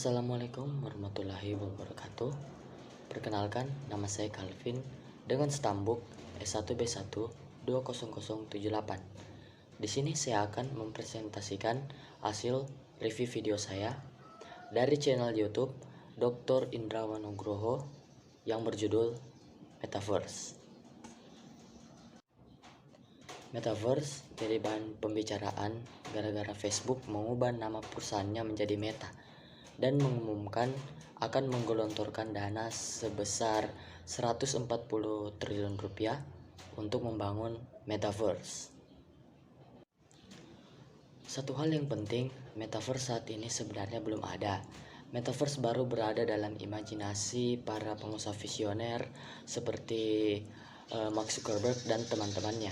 Assalamualaikum warahmatullahi wabarakatuh. Perkenalkan, nama saya Calvin dengan stambuk S1B1 20078. Di sini saya akan mempresentasikan hasil review video saya dari channel YouTube Dr. Indrawan Nugroho yang berjudul Metaverse. Metaverse jadi bahan pembicaraan gara-gara Facebook mengubah nama perusahaannya menjadi Meta dan mengumumkan akan menggelontorkan dana sebesar 140 triliun rupiah untuk membangun Metaverse. Satu hal yang penting, Metaverse saat ini sebenarnya belum ada. Metaverse baru berada dalam imajinasi para pengusaha visioner seperti Mark Zuckerberg dan teman-temannya.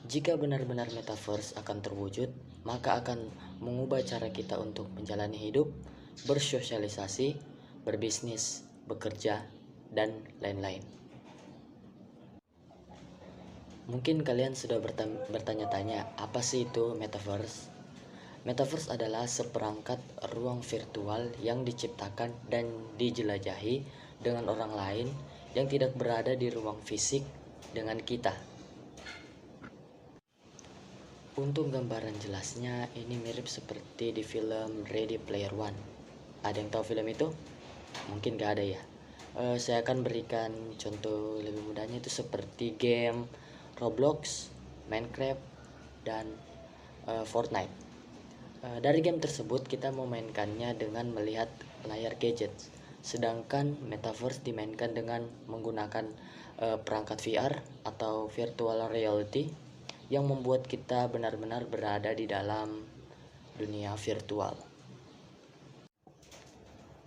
Jika benar-benar Metaverse akan terwujud, maka akan mengubah cara kita untuk menjalani hidup, bersosialisasi, berbisnis, bekerja, dan lain-lain. Mungkin kalian sudah bertanya-tanya, apa sih itu Metaverse? Metaverse adalah seperangkat ruang virtual yang diciptakan dan dijelajahi dengan orang lain yang tidak berada di ruang fisik dengan kita. Untuk gambaran jelasnya, ini mirip seperti di film Ready Player One. Ada yang tahu film itu? Mungkin gak ada ya. Saya akan berikan contoh lebih mudahnya, itu seperti game Roblox, Minecraft, dan Fortnite. Dari game tersebut kita memainkannya dengan melihat layar gadget, sedangkan Metaverse dimainkan dengan menggunakan perangkat VR atau virtual reality yang membuat kita benar-benar berada di dalam dunia virtual.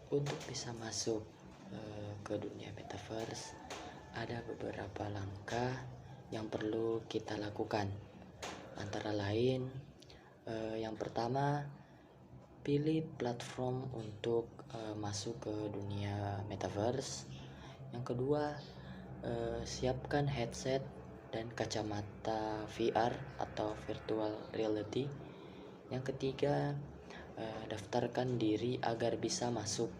Untuk bisa masuk ke dunia Metaverse, ada beberapa langkah yang perlu kita lakukan. Antara lain, yang pertama, pilih platform untuk masuk ke dunia Metaverse. Yang kedua, siapkan headset dan kacamata VR atau virtual reality. Yang ketiga, daftarkan diri agar bisa masuk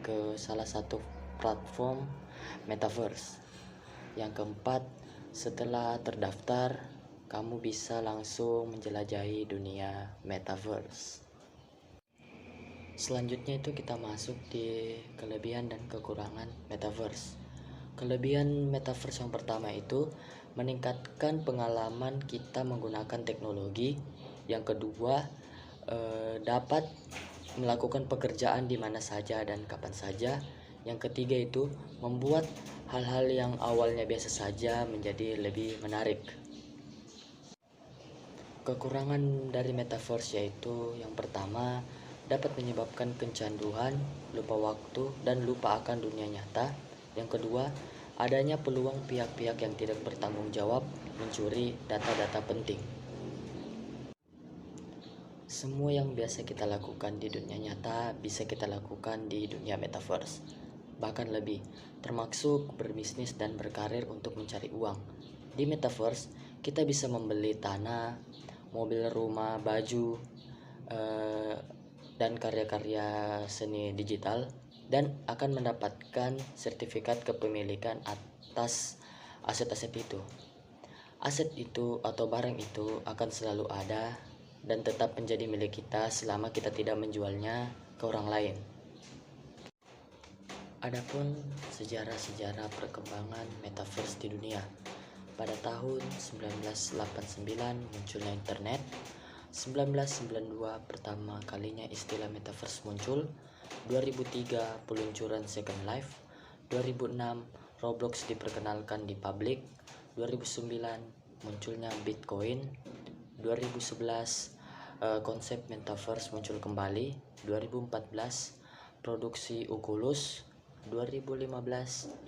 ke salah satu platform Metaverse. Yang keempat, setelah terdaftar, kamu bisa langsung menjelajahi dunia Metaverse. Selanjutnya itu kita masuk di kelebihan dan kekurangan Metaverse. Kelebihan Metaverse yang pertama itu meningkatkan pengalaman kita menggunakan teknologi. Yang kedua, dapat melakukan pekerjaan di mana saja dan kapan saja. Yang ketiga itu membuat hal-hal yang awalnya biasa saja menjadi lebih menarik. Kekurangan dari Metaverse yaitu yang pertama, dapat menyebabkan kecanduan, lupa waktu, dan lupa akan dunia nyata. Yang kedua, adanya peluang pihak-pihak yang tidak bertanggung jawab mencuri data-data penting. Semua yang biasa kita lakukan di dunia nyata bisa kita lakukan di dunia Metaverse. Bahkan lebih, termasuk berbisnis dan berkarir untuk mencari uang. Di Metaverse, kita bisa membeli tanah, mobil, rumah, baju, dan karya-karya seni digital, dan akan mendapatkan sertifikat kepemilikan atas aset-aset itu. Aset itu atau barang itu akan selalu ada dan tetap menjadi milik kita selama kita tidak menjualnya ke orang lain. Adapun sejarah-sejarah perkembangan Metaverse di dunia. Pada tahun 1989 munculnya internet, 1992 pertama kalinya istilah Metaverse muncul, 2003 peluncuran Second Life, 2006 Roblox diperkenalkan di publik, 2009 munculnya Bitcoin, 2011 konsep Metaverse muncul kembali, 2014 produksi Oculus, 2015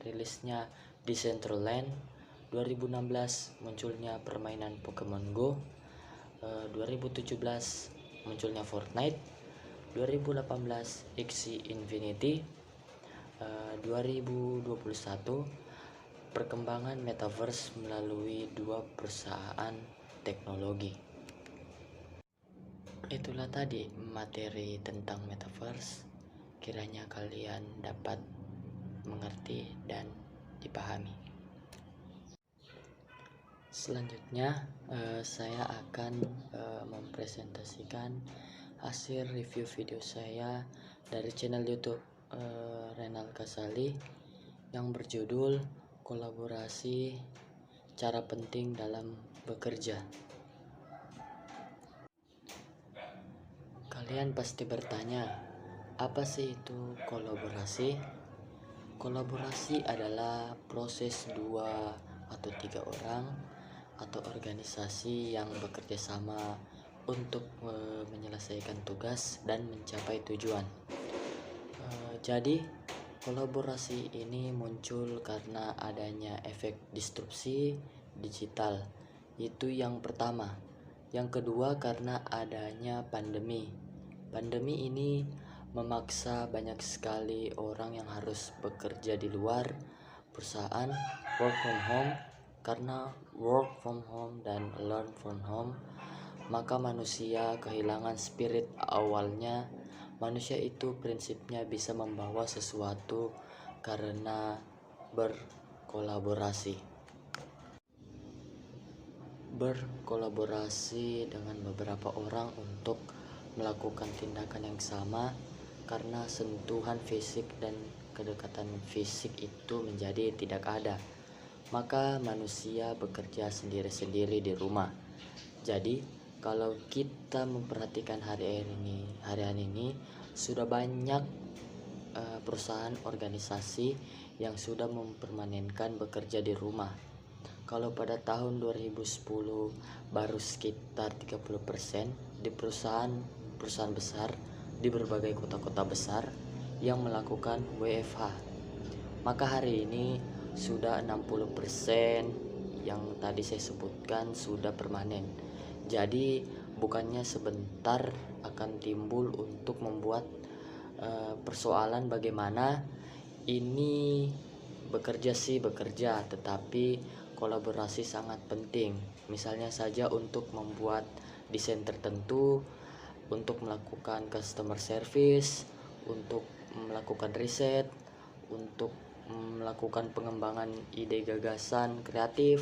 rilisnya Decentraland, 2016 munculnya permainan Pokemon Go, 2017 munculnya Fortnite, 2018 Axie Infinity, 2021 perkembangan Metaverse melalui dua perusahaan teknologi. Itulah tadi materi tentang Metaverse. kiranya kalian dapat mengerti dan dipahami. Selanjutnya saya akan mempresentasikan hasil review video saya dari channel YouTube Renal Kasali yang berjudul Kolaborasi Cara Penting Dalam Bekerja. Kalian pasti bertanya, apa sih itu kolaborasi? Kolaborasi adalah proses 2 atau 3 orang atau organisasi yang bekerja sama untuk menyelesaikan tugas dan mencapai tujuan. Jadi kolaborasi ini muncul karena adanya efek disrupsi digital. Itu yang pertama. Yang kedua, karena adanya pandemi. Pandemi ini memaksa banyak sekali orang yang harus bekerja di luar perusahaan, work from home. Karena work from home dan learn from home, maka manusia kehilangan spirit awalnya. Manusia itu prinsipnya bisa membawa sesuatu karena berkolaborasi. Berkolaborasi dengan beberapa orang untuk melakukan tindakan yang sama, karena sentuhan fisik dan kedekatan fisik itu menjadi tidak ada. Maka manusia bekerja sendiri-sendiri di rumah. Jadi kalau kita memperhatikan hari ini sudah banyak perusahaan organisasi yang sudah mempermanenkan bekerja di rumah. Kalau pada tahun 2010 baru sekitar 30% di perusahaan besar di berbagai kota-kota besar yang melakukan WFH. Maka hari ini sudah 60% yang tadi saya sebutkan sudah permanen. Jadi bukannya sebentar akan timbul untuk membuat persoalan bagaimana ini bekerja, tetapi kolaborasi sangat penting. Misalnya saja untuk membuat desain tertentu, untuk melakukan customer service, untuk melakukan riset, untuk melakukan pengembangan ide gagasan kreatif,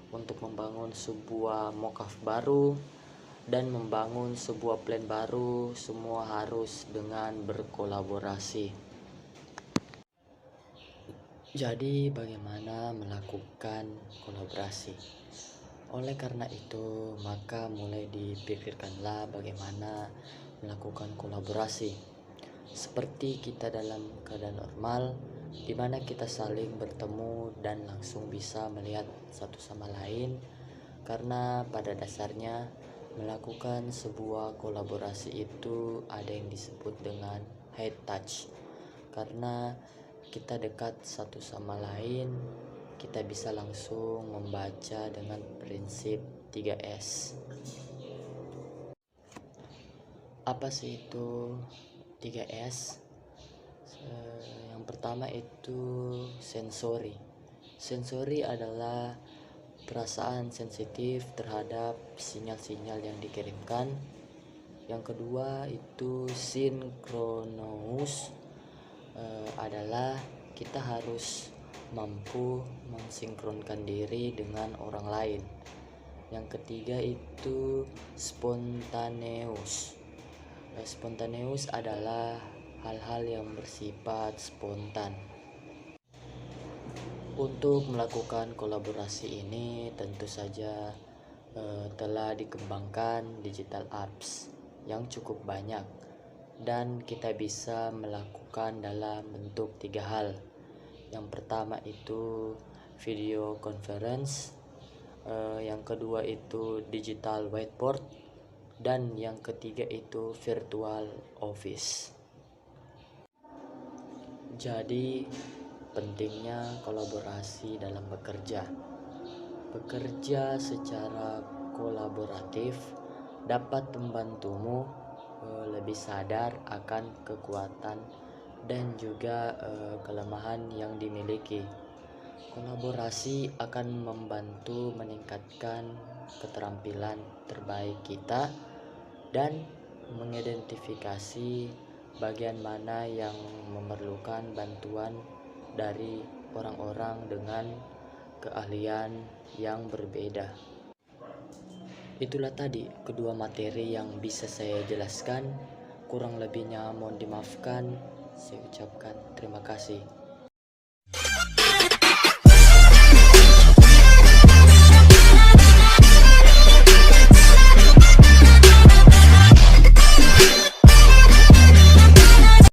untuk membangun sebuah mockup baru dan membangun sebuah plan baru. Semua harus dengan berkolaborasi. Jadi bagaimana melakukan kolaborasi? Oleh karena itu, maka mulai dipikirkanlah bagaimana melakukan kolaborasi. Seperti kita dalam keadaan normal, di mana kita saling bertemu dan langsung bisa melihat satu sama lain, karena pada dasarnya melakukan sebuah kolaborasi itu ada yang disebut dengan high touch. Karena kita dekat satu sama lain, kita bisa langsung membaca dengan prinsip 3S. Apa sih itu 3S? Yang pertama itu sensori. Sensori adalah perasaan sensitif terhadap sinyal-sinyal yang dikirimkan. Yang kedua itu sinkronous, adalah kita harus mampu mensinkronkan diri dengan orang lain. Yang ketiga itu spontaneous. Spontaneous adalah hal-hal yang bersifat spontan. Untuk melakukan kolaborasi ini tentu saja telah dikembangkan digital apps yang cukup banyak, dan kita bisa melakukan dalam bentuk 3 hal. Yang pertama itu video conference, yang kedua itu digital whiteboard, dan yang ketiga itu virtual office. Jadi pentingnya kolaborasi dalam bekerja. Bekerja secara kolaboratif dapat membantumu lebih sadar akan kekuatan dan juga kelemahan yang dimiliki. Kolaborasi akan membantu meningkatkan keterampilan terbaik kita dan mengidentifikasi bagian mana yang memerlukan bantuan dari orang-orang dengan keahlian yang berbeda. Itulah tadi kedua materi yang bisa saya jelaskan. Kurang lebihnya mohon dimaafkan. Saya ucapkan terima kasih.